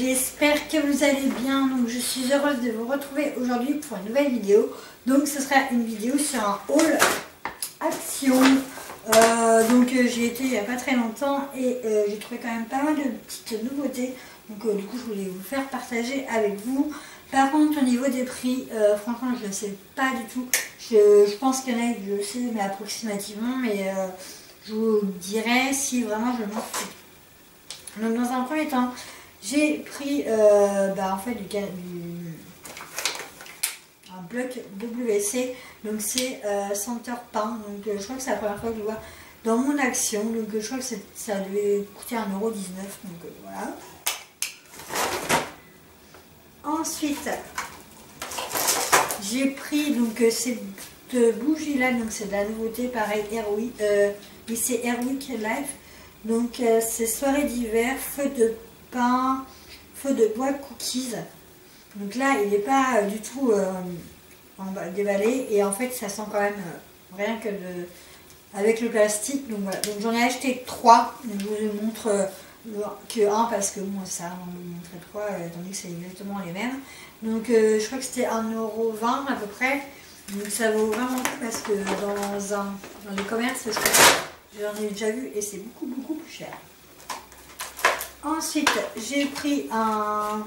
j'espère que vous allez bien. Donc je suis heureuse de vous retrouver aujourd'hui pour une nouvelle vidéo. Donc ce sera une vidéo sur un haul action. J'y étais il n'y a pas très longtemps et j'ai trouvé quand même pas mal de petites nouveautés. Donc du coup je voulais vous faire partager avec vous. Par contre au niveau des prix, franchement je ne sais pas du tout. Je pense qu'il y en a que je sais mais approximativement, mais je vous dirai si vraiment je m'en fous. Donc dans un premier temps, j'ai pris en fait un bloc WC, donc c'est Center Pain. Donc je crois que c'est la première fois que je le vois dans mon action. Donc je crois que ça devait coûter 1,19 €. Donc voilà. Ensuite, j'ai pris donc cette bougie là, donc c'est de la nouveauté, pareil, Airwick, c'est Airwick Life. Donc c'est soirée d'hiver, feu de pain, feu de bois, cookies. Donc là il n'est pas du tout déballé et en fait ça sent quand même rien que avec le plastique. Donc voilà, donc j'en ai acheté 3. Donc je vous montre que un parce que bon ça on vous montrer 3 étant donné que c'est exactement les mêmes. Donc je crois que c'était 1,20 € à peu près. Donc ça vaut vraiment le coup parce que dans les commerces j'en ai déjà vu et c'est beaucoup plus cher. Ensuite j'ai pris un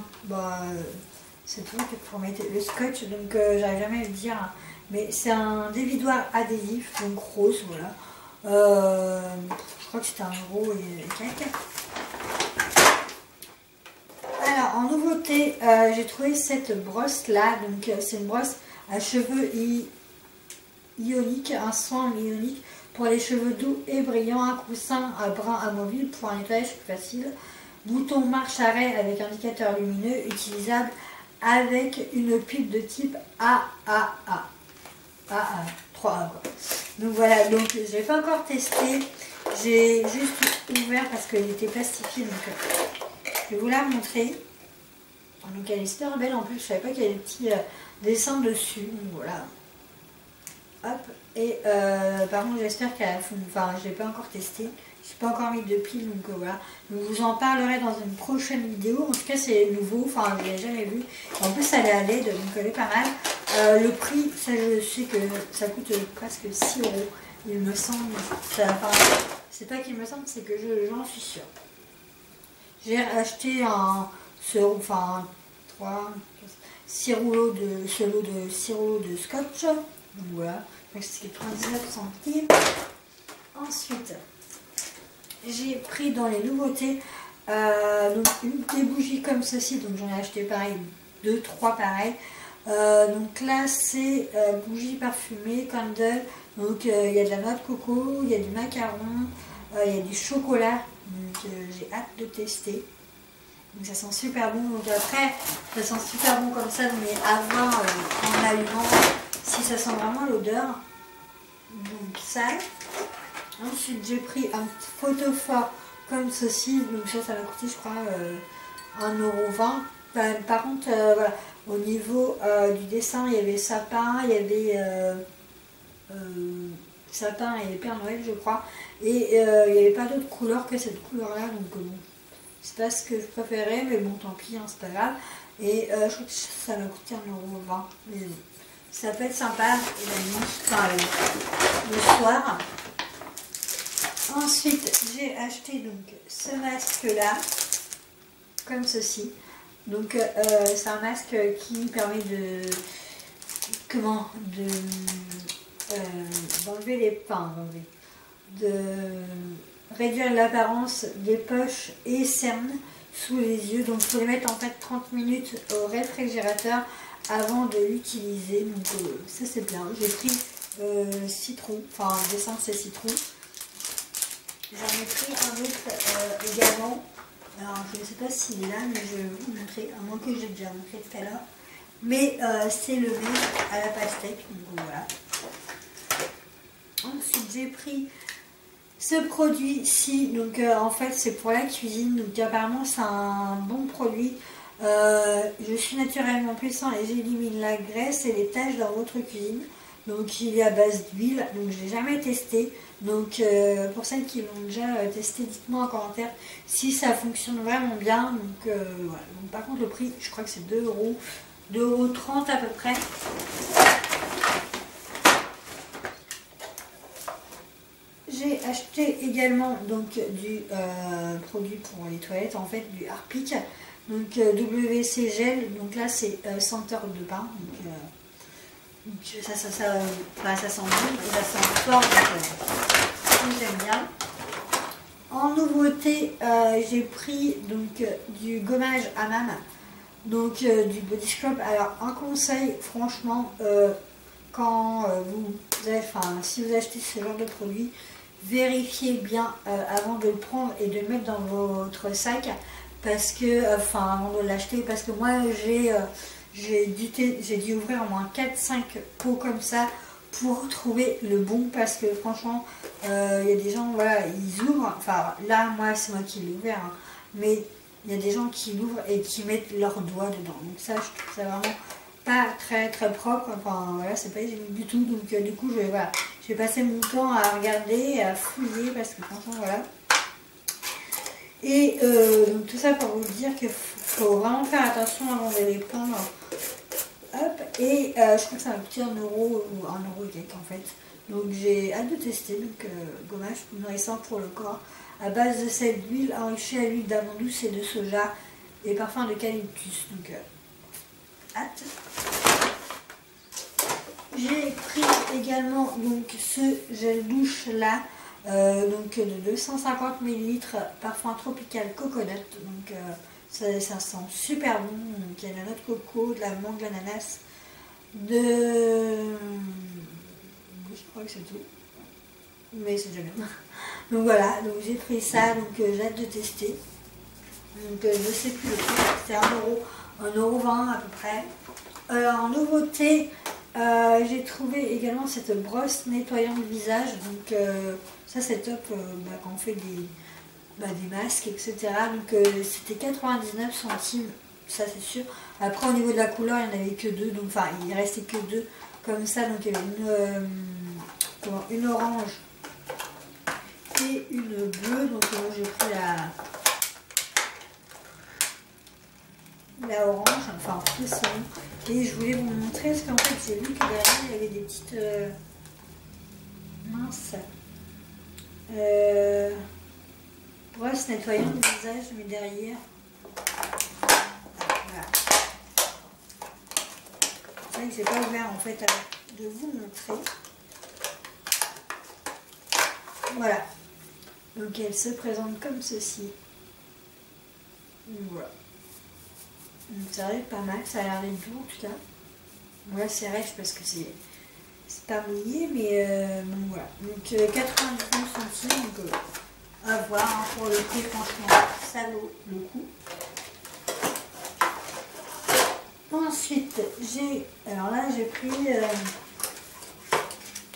c'est tout pour mettre le scotch, donc j'arrive jamais à le dire, hein, mais c'est un dévidoir adhésif, donc rose, voilà. Je crois que c'était 1 € et quelques. Alors en nouveauté, j'ai trouvé cette brosse là, donc c'est une brosse à cheveux ionique, un soin ionique pour les cheveux doux et brillants, un coussin à brun amovible pour un nettoyage plus facile, bouton marche arrêt avec indicateur lumineux, utilisable avec une pipe de type AAA. 3A quoi. Donc voilà, donc je l'ai pas encore testé, j'ai juste ouvert parce qu'il était plastifié, donc je vais vous la montrer. Donc elle est super belle en plus, je savais pas qu'il y avait des petits dessins dessus, donc voilà. Hop, et par contre j'espère qu'elle fonctionne, enfin je l'ai pas encore testé, je n'ai pas encore mis de pile, donc voilà. Donc, je vous en parlerai dans une prochaine vidéo. En tout cas c'est nouveau, enfin je l'ai jamais vu. En plus elle est à LED, donc elle est pas mal. Le prix, ça je sais que ça coûte presque 6 €, il me semble. C'est pas qu'il me semble, c'est que j'en suis sûre. J'ai acheté ce lot de 6 rouleaux de scotch. Donc voilà, c'est 99 centimes. Ensuite, j'ai pris dans les nouveautés des bougies comme ceci. Donc j'en ai acheté pareil, 2-3 pareils. Donc là c'est bougies parfumées, candle. Donc il y a de la noix de coco, il y a du macaron, il y a du chocolat. Donc j'ai hâte de tester. Donc ça sent super bon. Donc après, ça sent super bon comme ça, mais à voir en allumant si ça sent vraiment l'odeur. Donc ça. Ensuite j'ai pris un photophore comme ceci. Donc ça m'a coûté je crois 1,20 €. Par contre voilà, au niveau du dessin il y avait sapin, il y avait sapin et Père Noël je crois. Et il n'y avait pas d'autre couleur que cette couleur là. Donc bon, c'est pas ce que je préférais, mais bon tant pis, hein, c'est pas grave. Et je crois que ça m'a coûté 1,20 €. Mais bon, ça peut être sympa la nuit, enfin le soir. Ensuite j'ai acheté donc ce masque là, comme ceci. Donc c'est un masque qui permet d'enlever les pins, de réduire l'apparence des poches et cernes sous les yeux. Donc il faut les mettre en fait 30 minutes au réfrigérateur avant de l'utiliser. Donc ça c'est bien. J'ai pris citron, enfin le dessin c'est citron. J'en ai pris un autre également. Alors je ne sais pas s'il est là, mais je vais vous montrer, à moins que j'ai déjà montré tout à l'heure. Mais c'est le lait à la pastèque. Donc voilà. Ensuite j'ai pris ce produit-ci, donc en fait c'est pour la cuisine, donc apparemment c'est un bon produit. Je suis naturellement puissant et j'élimine la graisse et les taches dans votre cuisine. Donc il est à base d'huile, donc je l'ai jamais testé. Donc pour celles qui l'ont déjà testé, dites-moi en commentaire si ça fonctionne vraiment bien. Donc voilà. Donc, par contre le prix, je crois que c'est 2 euros, 2,30 € à peu près. J'ai acheté également donc du produit pour les toilettes, en fait du Harpic, donc WC gel, donc là c'est senteur de bain, donc ça sent bon et ça sent fort, donc j'aime bien. En nouveauté, j'ai pris donc du gommage à hammam, donc du Body Scrub. Alors un conseil, franchement, quand si vous achetez ce genre de produit, vérifiez bien avant de le prendre et de le mettre dans votre sac, parce que, avant de l'acheter, parce que moi j'ai dû ouvrir au moins 4-5 pots comme ça pour trouver le bon, parce que franchement il y a des gens, voilà, ils ouvrent, enfin là moi c'est moi qui l'ai ouvert, hein, mais il y a des gens qui l'ouvrent et qui mettent leurs doigts dedans, donc ça je trouve ça vraiment pas très propre, enfin voilà, c'est pas hygiénique du tout, donc du coup voilà, j'ai passé mon temps à regarder, à fouiller, parce que franchement voilà. Et donc tout ça pour vous dire qu'il faut vraiment faire attention avant de les prendre. Hop, et je crois que ça m'a coûté 1 € ou 1 € et quelques en fait. Donc j'ai hâte de tester, donc gommage nourrissant pour le corps, à base de sel d'huile enrichie à l'huile d'amande douce et de soja et parfum d'eucalyptus, donc hâte. J'ai pris également donc ce gel douche là, donc de 250 ml, parfum tropical coconut, donc ça sent super bon, donc il y a de la noix de coco, de la mangue, de l'ananas, je crois que c'est tout, mais c'est déjà bien. Donc voilà, donc j'ai pris ça, donc j'ai hâte de tester. Donc je sais plus le prix, c'était 1 € à peu près. En nouveauté, j'ai trouvé également cette brosse nettoyant le visage, donc ça c'est top quand on fait des masques, etc. Donc c'était 99 centimes, ça c'est sûr. Après au niveau de la couleur il n'y en avait que 2, donc enfin il restait que 2 comme ça, donc il y avait une orange et une bleue, donc moi j'ai pris la orange, enfin frisson. Et je voulais vous montrer, parce qu'en fait j'ai vu que derrière il y avait des petites brosse nettoyant le visage, mais derrière voilà. C'est vrai que j'ai pas ouvert en fait de vous montrer. Voilà, donc elle se présente comme ceci. Voilà, donc ça a l'air pas mal, ça a l'air d'être doux en tout cas. Moi c'est rêche parce que c'est pas mouillé, mais bon voilà, donc 99 centimes, donc à voir, hein, pour le prix, franchement ça vaut le coup. Ensuite alors là j'ai pris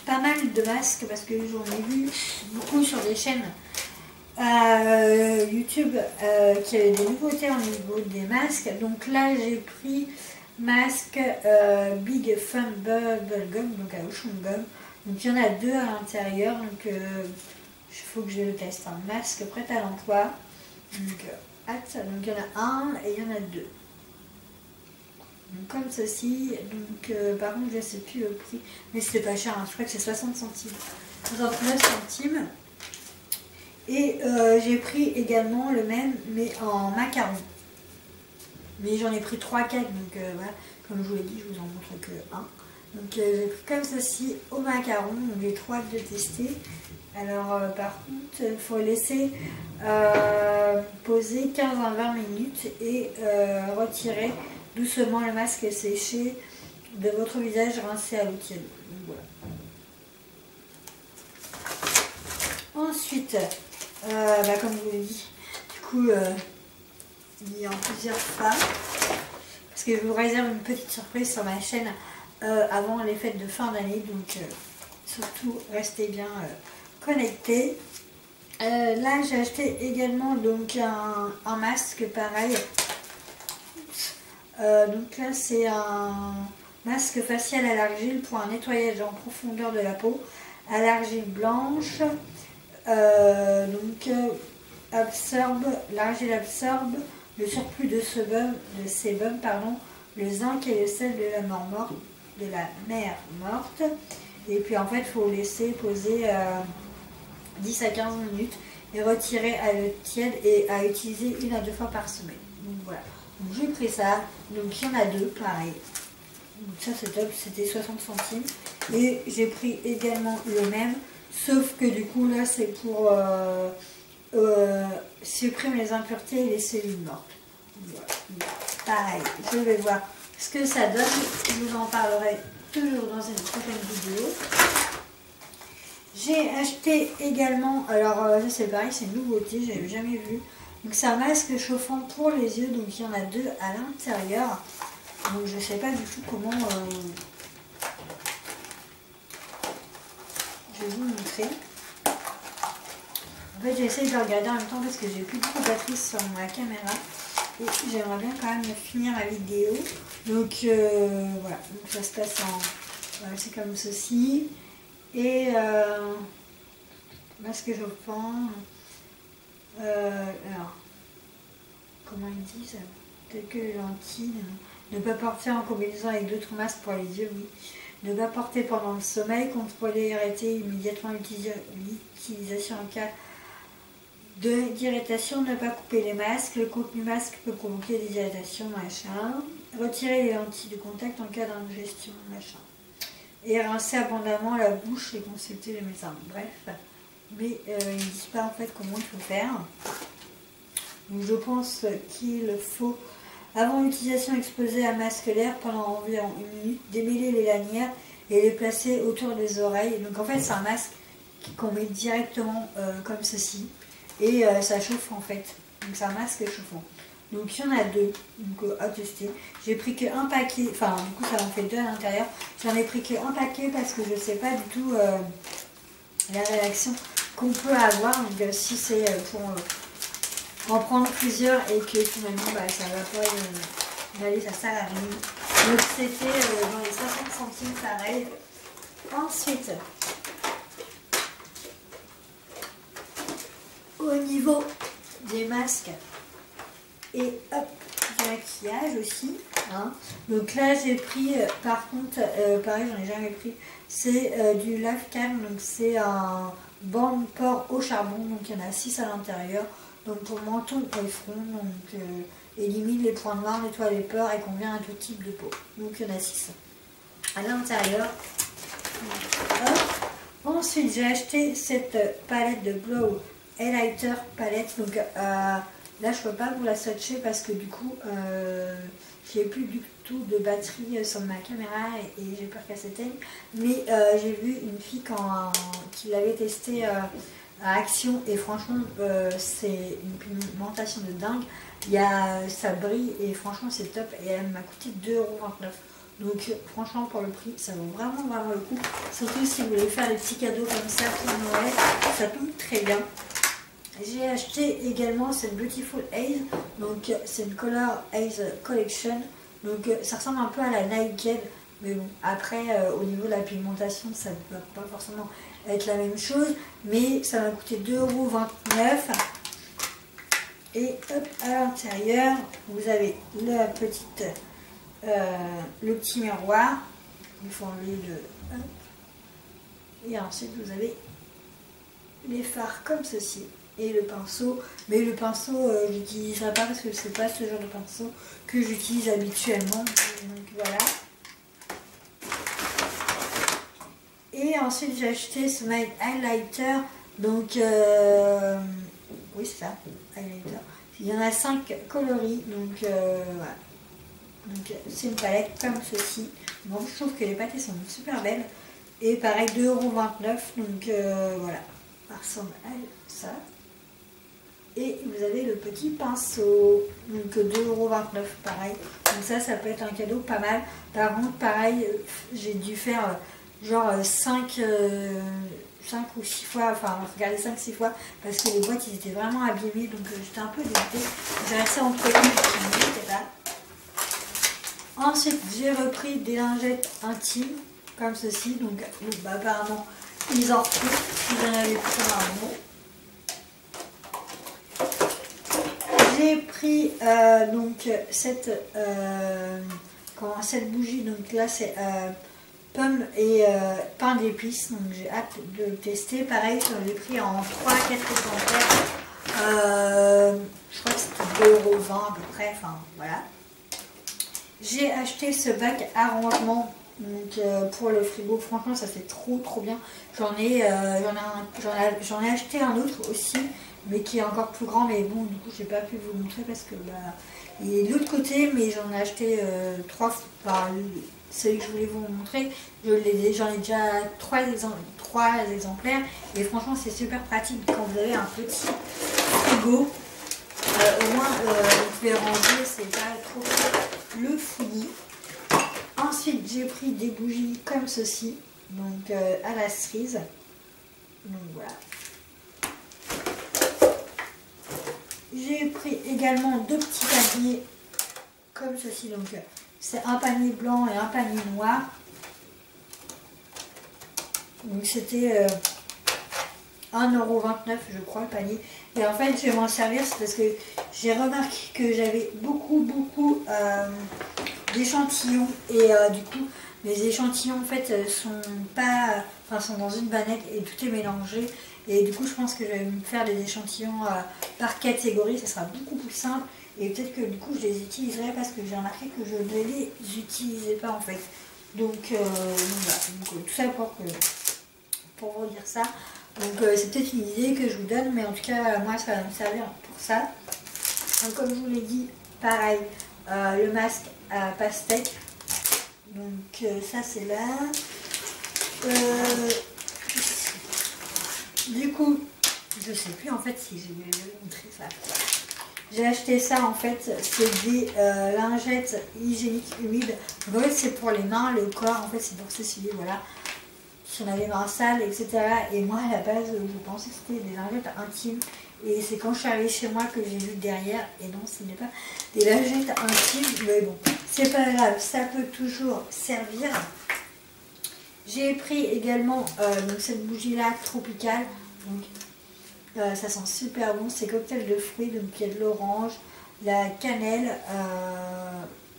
pas mal de masques, parce que j'en ai vu beaucoup sur des chaînes YouTube qui avaient des nouveautés au niveau des masques. Donc là j'ai pris masque Big Fun Bubble Gum, donc à chewing-gum. Donc il y en a 2 à l'intérieur, donc il faut que je le teste. Un masque prêt à l'emploi, donc hâte. Donc il y en a un et il y en a 2. Donc, comme ceci, donc par contre je ne sais plus le prix, mais c'était pas cher, hein. Je crois que c'est 60 centimes, 69 centimes. Et j'ai pris également le même, mais en macaron. Mais j'en ai pris 3-4, donc voilà, comme je vous l'ai dit, je vous en montre que un. Donc j'ai pris comme ceci au macaron, donc j'ai trop hâte de tester. Alors par contre, il faut laisser poser 15 à 20 minutes et retirer doucement le masque séché de votre visage, rincé à l'eau tiède. Donc voilà. Ensuite, comme je vous l'ai dit, du coup, il y a en plusieurs femmes, parce que je vous réserve une petite surprise sur ma chaîne avant les fêtes de fin d'année, donc surtout restez bien connectés. Là j'ai acheté également donc un masque pareil. Donc là c'est un masque facial à l'argile pour un nettoyage en profondeur de la peau à l'argile blanche. L'argile absorbe le surplus de sébum, le zinc et le sel de la mer morte. Et puis en fait, il faut laisser poser 10 à 15 minutes et retirer à l'eau tiède et à utiliser 1 à 2 fois par semaine. Donc voilà. Donc j'ai pris ça. Donc il y en a 2, pareil. Donc ça c'est top, c'était 60 centimes. Et j'ai pris également le même, sauf que du coup là c'est pour supprimer les impuretés et les cellules mortes. Voilà. Pareil, je vais voir ce que ça donne. Je vous en parlerai toujours dans une prochaine vidéo. J'ai acheté également, alors ça c'est pareil, c'est une nouveauté, je n'avais jamais vu. Donc c'est un masque chauffant pour les yeux, donc il y en a 2 à l'intérieur. Donc je ne sais pas du tout comment je vais vous montrer. En fait j'essaie de le regarder en même temps parce que j'ai plus beaucoup de batterie sur ma caméra. Et j'aimerais bien quand même finir la vidéo. Donc voilà, donc ça se passe en... Voilà, c'est comme ceci. Et masque chauffant. Alors, comment ils disent? Tel que les lentilles. Ne pas porter en combinaison avec d'autres masques pour les yeux, oui. Ne pas porter pendant le sommeil. Contrôler et arrêter immédiatement l'utilisation en cas d'irritation. Ne pas couper les masques. Le contenu masque peut provoquer des irritations, machin. Retirer les lentilles de contact en cas d'ingestion, machin. Et rincer abondamment la bouche et consulter le médecin. Bref, mais ils ne disent pas en fait comment il faut faire. Donc je pense qu'il faut, avant l'utilisation, exposer un masque l'air pendant environ 1 minute, démêler les lanières et les placer autour des oreilles. Donc en fait c'est un masque qu'on met directement comme ceci et ça chauffe en fait. Donc c'est un masque chauffant. Donc il y en a 2 donc, à tester. J'ai pris qu'un paquet, enfin du coup ça en fait 2 à l'intérieur. J'en ai pris qu'un paquet parce que je ne sais pas du tout la réaction qu'on peut avoir. Donc si c'est pour en prendre plusieurs et que finalement ça va pas aller, ça sert à rien. Donc c'était dans les 60 centimes pareil. Ensuite, au niveau des masques, et hop, du maquillage aussi. Hein. Donc là j'ai pris, par contre, pareil j'en ai jamais pris, c'est du Lave Calm, donc c'est un banc de pores au charbon, donc il y en a 6 à l'intérieur. Donc pour menton et front, donc élimine les points noirs, nettoie les pores et convient à tout type de peau. Donc il y en a 6 à l'intérieur. Ensuite j'ai acheté cette palette de Glow Highlighter palette, donc là je ne peux pas vous la swatcher parce que du coup j'ai plus du tout de batterie sur ma caméra et j'ai peur qu'elle s'éteigne. Mais j'ai vu une fille qui l'avait testé à Action et franchement c'est une pigmentation de dingue. Ça brille et franchement c'est top et elle m'a coûté 2,29 €. Donc franchement pour le prix ça vaut vraiment le coup. Surtout si vous voulez faire des petits cadeaux comme ça pour Noël, ça tombe très bien. J'ai acheté également cette Beautiful Haze, donc c'est une Color Haze Collection, donc ça ressemble un peu à la Naked, mais bon, après au niveau de la pigmentation ça ne va pas forcément être la même chose, mais ça m'a coûté 2,29 €. Et hop, à l'intérieur, vous avez la petite, le petit miroir, il faut enlever le... Hop. Et ensuite vous avez les fards comme ceci. Et le pinceau, mais le pinceau je n'utiliserai pas parce que c'est pas ce genre de pinceau que j'utilise habituellement, donc voilà. Et ensuite j'ai acheté ce Smile Highlighter, donc oui c'est ça, highlighter. Il y en a 5 coloris, donc voilà. Donc c'est une palette comme ceci. Bon, je trouve que les palettes sont super belles. Et pareil 2,29 €, donc voilà, ça ressemble à ça. Et vous avez le petit pinceau, donc 2,29 € pareil. Donc ça peut être un cadeau pas mal. Par contre, pareil, j'ai dû faire genre 5 ou 6 fois, enfin regardez 5-6 fois, parce que les boîtes ils étaient vraiment abîmées, donc j'étais un peu dégoûtée. J'ai resté entre les deux, là. Ensuite, j'ai repris des lingettes intimes, comme ceci. Donc, bah, apparemment, ils en retrouvent. Ils en avaient plus pendant un moment. J'ai pris donc cette bougie. Donc là, c'est pomme et pain d'épices. Donc, j'ai hâte de le tester. Pareil, je l'ai pris en 3 à 4 exemplaires. Je crois que c'était 2,20 € à peu près. Enfin, voilà. J'ai acheté ce bac à rangement donc, pour le frigo. Franchement, ça fait trop bien. J'en ai acheté un autre aussi, mais qui est encore plus grand. Mais bon, du coup, j'ai pas pu vous le montrer parce que bah, il est de l'autre côté. Mais j'en ai acheté 3 fois. Celui que je voulais vous montrer, j'en ai déjà 3 exemplaires. Et franchement, c'est super pratique quand vous avez un petit frigo. Au moins, vous pouvez ranger, c'est pas trop le fouillis. Ensuite, j'ai pris des bougies comme ceci, donc à la cerise. Donc voilà. J'ai pris également 2 petits paniers comme ceci. Donc c'est un panier blanc et un panier noir. Donc c'était 1,29 € je crois le panier. Et en fait, je vais m'en servir, c'est parce que j'ai remarqué que j'avais beaucoup d'échantillons. Et du coup, les échantillons en fait sont pas, sont dans une banette et tout est mélangé. Et du coup, je pense que je vais me faire des échantillons par catégorie, ça sera beaucoup plus simple. Et peut-être que du coup, je les utiliserai parce que j'ai remarqué que je ne les utilisais pas en fait. Donc voilà, tout ça pour vous dire ça. Donc c'est peut-être une idée que je vous donne, mais en tout cas moi ça va me servir pour ça. Donc comme je vous l'ai dit, pareil, le masque à pastèque. Donc ça c'est là. Du coup, je sais plus en fait si je vais vous montrer ça. J'ai acheté ça en fait, c'est des lingettes hygiéniques humides. Donc en fait c'est pour les mains, le corps, en fait c'est pour s'essuyer, voilà. Si on a les mains sales, etc. Et moi à la base, je pensais que c'était des lingettes intimes. Et c'est quand je suis arrivée chez moi que j'ai vu derrière. Et non, ce n'est pas des lingettes intimes. Mais bon, c'est pas grave, ça peut toujours servir. J'ai pris également donc cette bougie-là tropicale. Donc, ça sent super bon. C'est cocktail de fruits. Donc il y a de l'orange, la cannelle.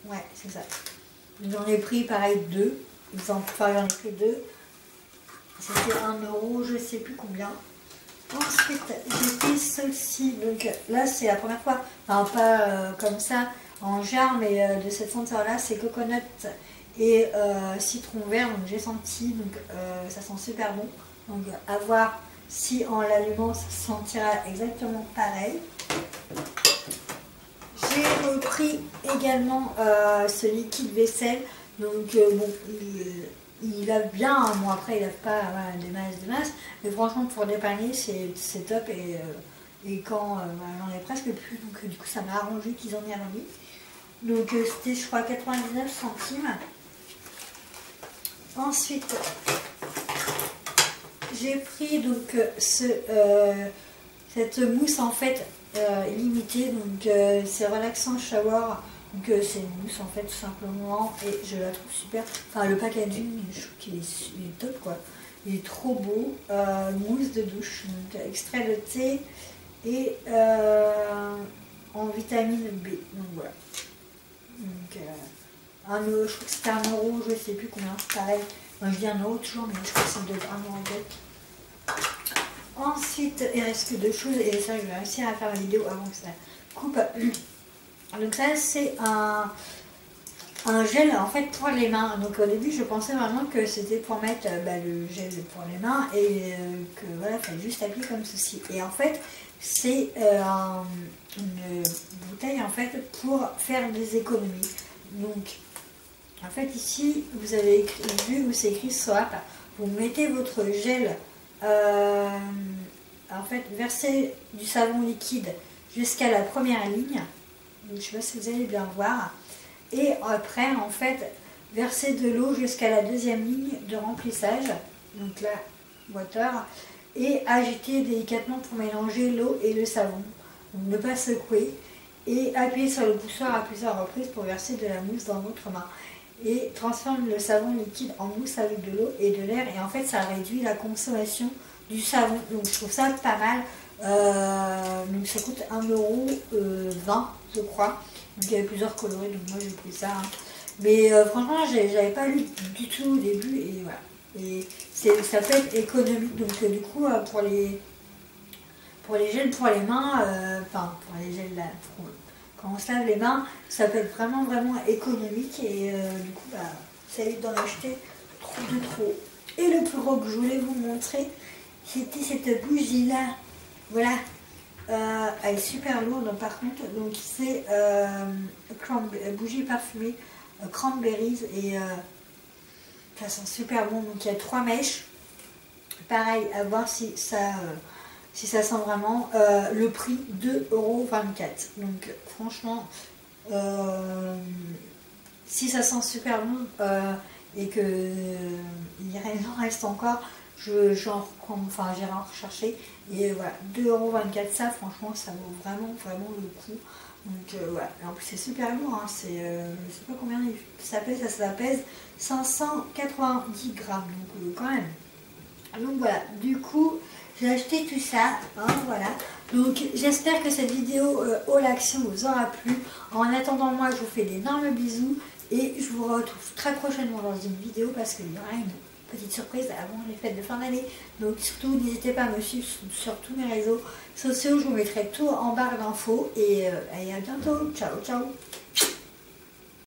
Ouais, c'est ça. J'en ai pris pareil 2. J'en ai pris 2. C'était 1 €, je sais plus combien. Ensuite, j'ai pris celle-ci. Donc là, c'est la première fois, enfin pas comme ça en jarre, mais de cette senteur-là, c'est coconut et citron vert. Donc j'ai senti, donc ça sent super bon. Donc à voir si en l'allumant, ça sentira exactement pareil. J'ai repris également ce liquide vaisselle. Donc bon, il lave bien, hein. Bon après il lave pas des masses, mais franchement pour dépanner c'est top. Et quand j'en ai presque plus, donc du coup ça m'a arrangé qu'ils en aient remis. Donc c'était je crois 99 centimes. Ensuite j'ai pris donc cette mousse en fait limitée, donc c'est relaxant shower. Donc c'est une mousse en fait tout simplement et je la trouve super. Enfin le packaging, je trouve qu'il est top quoi. Il est trop beau. Mousse de douche, donc extrait de thé et en vitamine B. Donc voilà. Donc je crois que c'était 1 €, je sais plus combien. Pareil, moi je dis 1 € toujours, mais je crois que c'est de 1,20 €. Ensuite il reste que 2 choses et ça je vais réussir à faire la vidéo avant que ça coupe. Donc ça c'est un gel en fait pour les mains. Donc au début je pensais vraiment que c'était pour mettre le gel pour les mains et que voilà, il fallait juste appliquer comme ceci. Et en fait c'est une bouteille en fait pour faire des économies. Donc en fait ici vous avez vu où c'est écrit Soap, vous mettez votre gel, en fait versez du savon liquide jusqu'à la première ligne. Donc, je ne sais pas si vous allez bien voir. Et après, en fait, verser de l'eau jusqu'à la deuxième ligne de remplissage. Donc là, water. Et agiter délicatement pour mélanger l'eau et le savon. Donc ne pas secouer. et appuyez sur le poussoir à plusieurs reprises pour verser de la mousse dans votre main. Et transforme le savon liquide en mousse avec de l'eau et de l'air. Et en fait, ça réduit la consommation du savon. Donc, je trouve ça pas mal. Donc, ça coûte 1,20 €, je crois. Donc, il y avait plusieurs coloris. Donc, moi, j'ai pris ça. Hein. Mais franchement, j'avais pas lu du tout au début. Et voilà. Et ça peut être économique. Donc, du coup, pour les gels pour les mains, enfin, pour les gels là, quand on se lave les mains, ça peut être vraiment économique et du coup bah, ça évite d'en acheter trop de trop. Et le plus gros que je voulais vous montrer, c'était cette bougie là. Voilà, elle est super lourde par contre, donc c'est bougie parfumée cranberries et ça sent super bon. Donc il y a 3 mèches, pareil à voir si ça sent vraiment. Le prix 2,24 €. Donc franchement, si ça sent super bon et que il en reste encore, j'irai en rechercher. Et voilà, 2,24 €, ça franchement ça vaut vraiment le coup. Donc voilà, et en plus c'est super lourd, hein, je sais pas combien ça pèse, ça pèse 590 grammes, donc quand même. Donc voilà, du coup j'ai acheté tout ça, hein, voilà. Donc j'espère que cette vidéo haul action vous aura plu. En attendant, moi je vous fais d'énormes bisous et je vous retrouve très prochainement dans une vidéo parce qu'il y aura une petite surprise avant les fêtes de fin d'année. Donc surtout n'hésitez pas à me suivre sur tous mes réseaux sociaux, je vous mettrai tout en barre d'infos et à bientôt, ciao ciao.